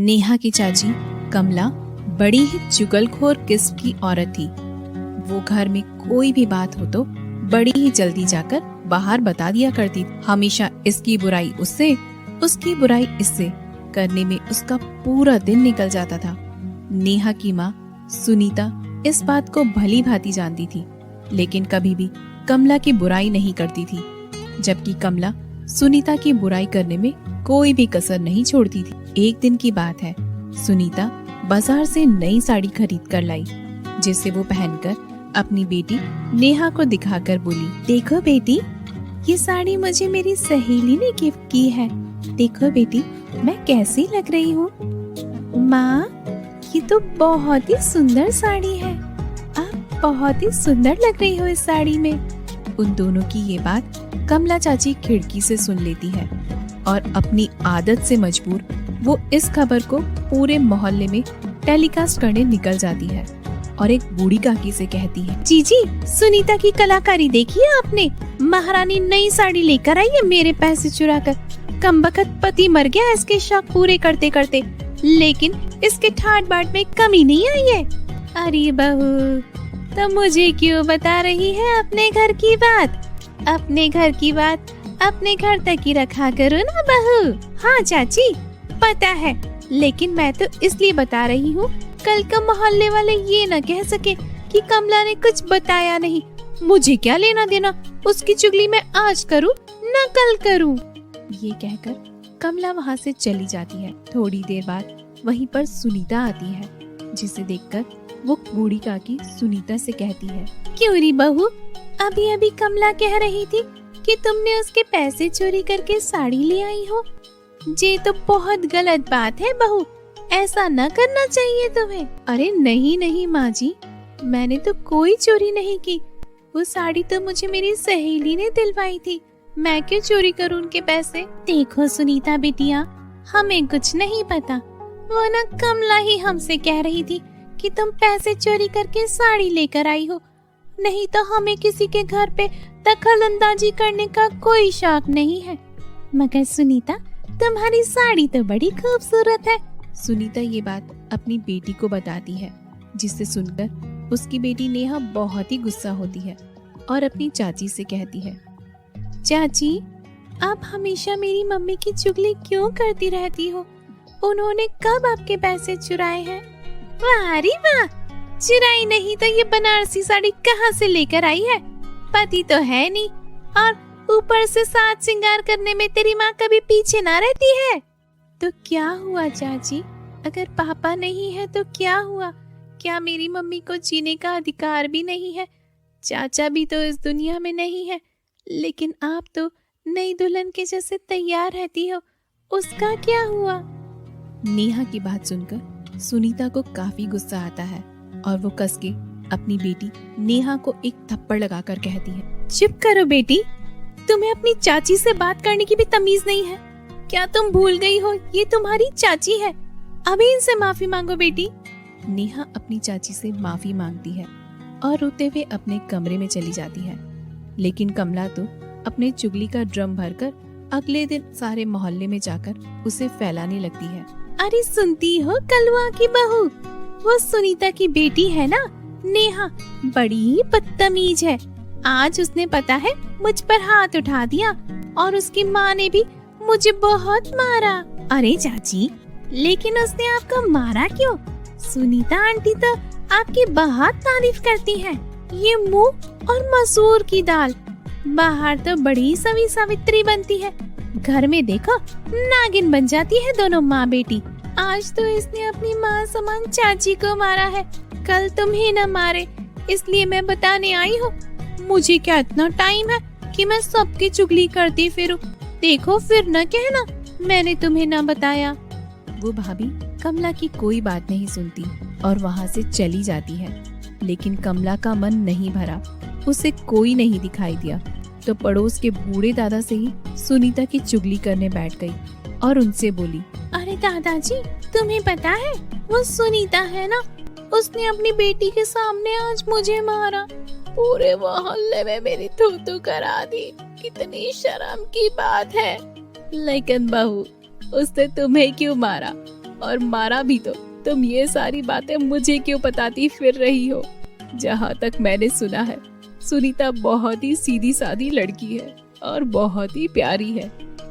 नेहा की चाची कमला बड़ी ही चुगलखोर किस्म की औरत थी। वो घर में कोई भी बात हो तो बड़ी ही जल्दी जाकर बाहर बता दिया करती थी। हमेशा इसकी बुराई उससे, उसकी बुराई इससे करने में उसका पूरा दिन निकल जाता था। नेहा की माँ सुनीता इस बात को भली भांति जानती थी, लेकिन कभी भी कमला की बुराई नहीं करती थी, जबकि कमला सुनीता की बुराई करने में कोई भी कसर नहीं छोड़ती थी। एक दिन की बात है, सुनीता बाजार से नई साड़ी खरीद कर लाई, जिसे वो पहनकर अपनी बेटी नेहा को दिखाकर बोली, देखो बेटी, ये साड़ी मुझे मेरी सहेली ने गिफ्ट की है। देखो बेटी, मैं कैसी लग रही हूँ। माँ, ये तो बहुत ही सुंदर साड़ी है। आप बहुत ही सुंदर लग रही हो इस साड़ी में। उन दोनों की ये बात कमला चाची खिड़की से सुन लेती है और अपनी आदत से मजबूर वो इस खबर को पूरे मोहल्ले में टेलीकास्ट करने निकल जाती है और एक बूढ़ी काकी से कहती है, जीजी, सुनीता की कलाकारी देखी है आपने? महारानी नई साड़ी लेकर आई है मेरे पैसे चुराकर। कमबख्त पति मर गया इसके शौक पूरे करते करते, लेकिन इसके ठाट बाट में कमी नहीं आई है। अरे बहू, तो मुझे क्यों बता रही है अपने घर की बात? अपने घर की बात अपने घर तक ही रखा करो ना बहू। हाँ चाची, पता है, लेकिन मैं तो इसलिए बता रही हूँ, कल का मोहल्ले वाले ये न कह सके कि कमला ने कुछ बताया नहीं। मुझे क्या लेना देना, उसकी चुगली मैं आज करूँ न कल करूँ। ये कहकर कमला वहाँ से चली जाती है। थोड़ी देर बाद वहीं पर सुनीता आती है, जिसे देखकर वो बूढ़ी काकी सुनीता से कहती है, क्यों री बहू, अभी अभी कमला कह रही थी कि तुमने उसके पैसे चोरी करके साड़ी ले आई हो। ये तो बहुत गलत बात है बहू, ऐसा न करना चाहिए तुम्हें। अरे नहीं नहीं माँ जी, मैंने तो कोई चोरी नहीं की। वो साड़ी तो मुझे मेरी सहेली ने दिलवाई थी, मैं क्यों चोरी करूँ उनके पैसे? देखो सुनीता बेटिया, हमें कुछ नहीं पता। वो ना कमला ही हमसे कह रही थी कि तुम पैसे चोरी करके साड़ी लेकर आई हो, नहीं तो हमें किसी के घर पे दखल अंदाजी करने का कोई शौक नहीं है। मगर सुनीता, तुम्हारी साड़ी तो बड़ी खूबसूरत है। सुनीता ये बात अपनी बेटी को बताती है, जिसे सुनकर उसकी बेटी नेहा बहुत ही गुस्सा होती है और अपनी चाची से कहती है, चाची, आप हमेशा मेरी मम्मी की चुगली क्यों करती रहती हो? उन्होंने कब आपके पैसे चुराए हैं? वाह रे वाह, चुराई नहीं तो ये बनारसी साड़ी कहाँ से लेकर आई है? पति तो है नहीं, और ऊपर से साज श्रृंगार करने में तेरी माँ कभी पीछे ना रहती है। तो क्या हुआ चाची, अगर पापा नहीं है तो क्या हुआ? क्या मेरी मम्मी को जीने का अधिकार भी नहीं है? चाचा भी तो इस दुनिया में नहीं है, लेकिन आप तो नई दुल्हन के जैसे तैयार रहती हो, उसका क्या हुआ? नेहा की बात सुनकर सुनीता को काफी गुस्सा आता है और वो कस के अपनी बेटी नेहा को एक थप्पड़ लगाकर कहती है, चुप करो बेटी, तुम्हें अपनी चाची से बात करने की भी तमीज नहीं है। क्या तुम भूल गई हो, ये तुम्हारी चाची है? अभी इनसे माफी मांगो बेटी। नेहा अपनी चाची से माफी मांगती है और रोते हुए अपने कमरे में चली जाती है। लेकिन कमला तो अपने चुगली का ड्रम भरकर अगले दिन सारे मोहल्ले में जाकर उसे फैलाने लगती है। अरे सुनती हो कलवा की बहू, वो सुनीता की बेटी है ना नेहा, बड़ी ही बदतमीज है। आज उसने पता है मुझ पर हाथ उठा दिया और उसकी माँ ने भी मुझे बहुत मारा। अरे चाची, लेकिन उसने आपको मारा क्यों? सुनीता आंटी तो आपकी बहुत तारीफ करती है। ये मूंग और मसूर की दाल बाहर तो बड़ी सवी सावित्री बनती है, घर में देखो नागिन बन जाती है दोनों माँ बेटी। आज तो इसने अपनी माँ समान चाची को मारा है, कल तुम्हें न मारे, इसलिए मैं बताने आई हूँ। मुझे क्या इतना टाइम है कि मैं सबकी चुगली करती फिरूं? देखो फिर न कहना मैंने तुम्हें न बताया। वो भाभी कमला की कोई बात नहीं सुनती और वहाँ से चली जाती है। लेकिन कमला का मन नहीं भरा, उसे कोई नहीं दिखाई दिया तो पड़ोस के बूढ़े दादा से ही सुनीता की चुगली करने बैठ गई और उनसे बोली, अरे दादाजी, तुम्हें पता है वो सुनीता है ना, उसने अपनी बेटी के सामने आज मुझे मारा, पूरे मोहल्ले में मेरी थू-थू करा दी। कितनी शर्म की बात है। लेकिन बहू, उसने तुम्हें क्यों मारा? और मारा भी तो तुम ये सारी बातें मुझे क्यों बताती फिर रही हो? जहाँ तक मैंने सुना है, सुनीता बहुत ही सीधी सादी लड़की है और बहुत ही प्यारी है।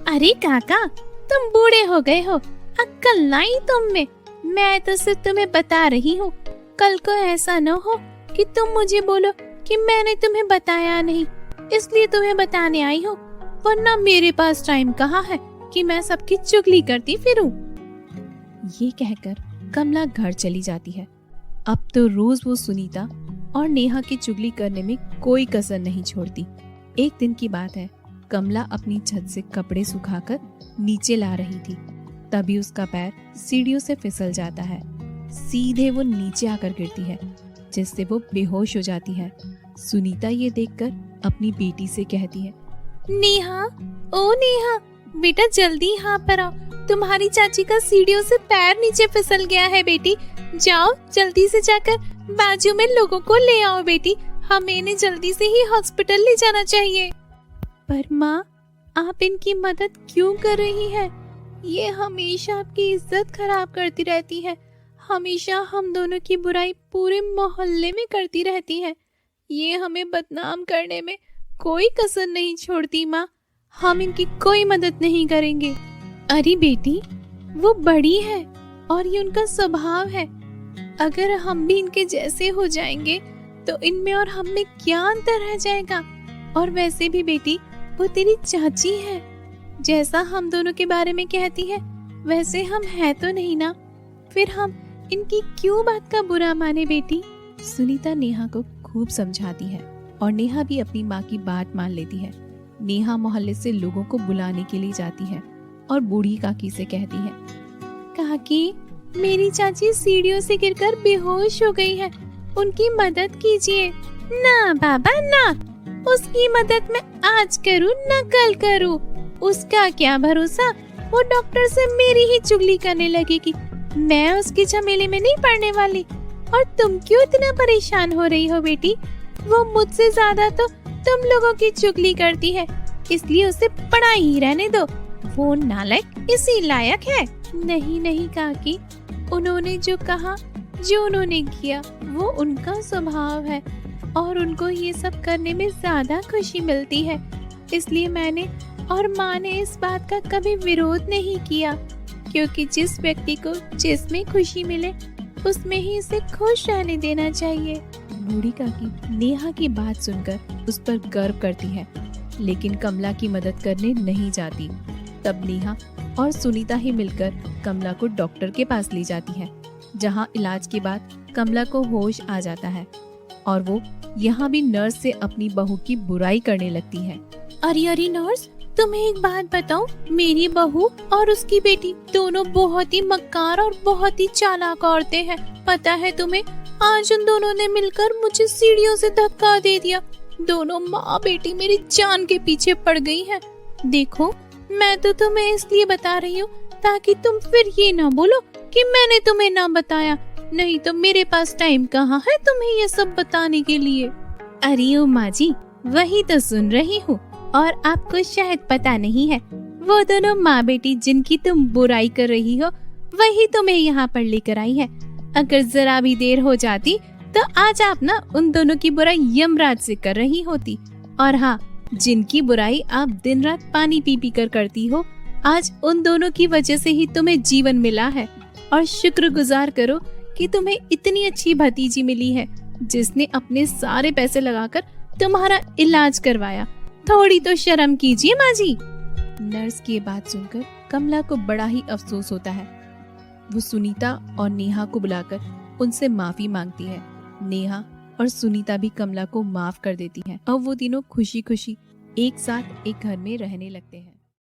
अरे काका, तुम बूढ़े हो गए हो, अक्ल नहीं तुम में। मैं तो सिर्फ तुम्हें बता रही हूँ, कल को ऐसा न हो कि तुम मुझे बोलो कि मैंने तुम्हें बताया नहीं, इसलिए तुम्हें बताने आई हूँ, वरना मेरे पास टाइम कहाँ है कि मैं सबकी चुगली करती फिरूं। ये कहकर कमला घर चली जाती है। अब तो रोज वो सुनीता और नेहा की चुगली करने में कोई कसर नहीं छोड़ती। एक दिन की बात है, कमला अपनी छत से कपड़े सुखाकर नीचे ला रही थी, तभी उसका पैर सीढ़ियों से फिसल जाता है। सीधे वो नीचे आकर गिरती है, जिससे वो बेहोश हो जाती है। सुनीता ये देखकर अपनी बेटी से कहती है, नेहा, ओ नेहा, बेटा जल्दी यहाँ पर आओ, तुम्हारी चाची का सीढ़ियों से पैर नीचे फिसल गया है बेटी। जाओ जल्दी से जाकर बाजू में लोगों को ले आओ बेटी, हमें इन्हें जल्दी से ही हॉस्पिटल ले जाना चाहिए। पर माँ, आप इनकी मदद क्यों कर रही हैं? ये हमेशा आपकी इज्जत खराब करती रहती है, हमेशा हम दोनों की बुराई पूरे मोहल्ले में करती रहती है। ये हमें बदनाम करने में कोई कसर नहीं छोड़ती माँ, हम इनकी कोई मदद नहीं करेंगे। अरे बेटी, वो बड़ी है और ये उनका स्वभाव है। अगर हम भी इनके जैसे हो जाएंगे तो इनमें और हम में क्या अंतर रह जाएगा? और वैसे भी बेटी, वो तेरी चाची है, जैसा हम दोनों के बारे में कहती है वैसे हम है तो नहीं ना, फिर हम इनकी क्यों बात का बुरा माने बेटी। सुनीता नेहा को खूब समझाती है और नेहा भी अपनी माँ की बात मान लेती है। नेहा मोहल्ले से लोगों को बुलाने के लिए जाती है और बूढ़ी काकी से कहती है, काकी, मेरी चाची सीढ़ियों से गिरकर बेहोश हो गई है, उनकी मदद कीजिए। ना बाबा ना, उसकी मदद मैं आज करूँ न कल करूँ, उसका क्या भरोसा, वो डॉक्टर से मेरी ही चुगली करने लगेगी, मैं उसकी झमेले में नहीं पड़ने वाली। और तुम क्यों इतना परेशान हो रही हो बेटी, वो मुझसे ज्यादा तो तुम लोगों की चुगली करती है, इसलिए उसे पढ़ाई ही रहने दो, वो नालायक इसी लायक है। नहीं नहीं काकी, उन्होंने जो कहा, जो उन्होंने किया, वो उनका स्वभाव है और उनको ये सब करने में ज्यादा खुशी मिलती है, इसलिए मैंने और माँ ने इस बात का कभी विरोध नहीं किया, क्योंकि जिस व्यक्ति को जिसमें खुशी मिले उसमें ही इसे खुश रहने देना चाहिए। बूढ़ी काकी नेहा की बात सुनकर उस पर गर्व करती है, लेकिन कमला की मदद करने नहीं जाती। तब नेहा और सुनीता ही मिलकर कमला को डॉक्टर के पास ले जाती है, जहां इलाज के बाद कमला को होश आ जाता है और वो यहाँ भी नर्स से अपनी बहू की बुराई करने लगती है। अरे नर्स, तुम्हें एक बात बताऊं, मेरी बहू और उसकी बेटी दोनों बहुत ही मक्कार और बहुत ही चालाक औरतें हैं। पता है तुम्हें, आज उन दोनों ने मिलकर मुझे सीढ़ियों से धक्का दे दिया। दोनों माँ बेटी मेरी जान के पीछे पड़ गई हैं। देखो, मैं तो तुम्हें इसलिए बता रही हूँ ताकि तुम फिर ये ना बोलो कि मैंने तुम्हें ना बताया, नहीं तो मेरे पास टाइम कहाँ है तुम्हें ये सब बताने के लिए। अरे ओ माँ जी, वही तो सुन रही हूँ, और आपको शायद पता नहीं है, वो दोनों माँ बेटी जिनकी तुम बुराई कर रही हो वही तुम्हें यहाँ पर लेकर आई है। अगर जरा भी देर हो जाती तो आज आप ना उन दोनों की बुराई यमराज से कर रही होती। और हाँ, जिनकी बुराई आप दिन रात पानी पी पी कर करती हो, आज उन दोनों की वजह से ही तुम्हें जीवन मिला है। और शुक्रगुजार करो कि तुम्हें इतनी अच्छी भतीजी मिली है, जिसने अपने सारे पैसे लगाकर तुम्हारा इलाज करवाया। थोड़ी तो शर्म कीजिए माँ जी। नर्स की बात सुनकर कमला को बड़ा ही अफसोस होता है। वो सुनीता और नेहा को बुलाकर उनसे माफी मांगती है। नेहा और सुनीता भी कमला को माफ कर देती हैं और वो तीनों खुशी खुशी एक साथ एक घर में रहने लगते हैं।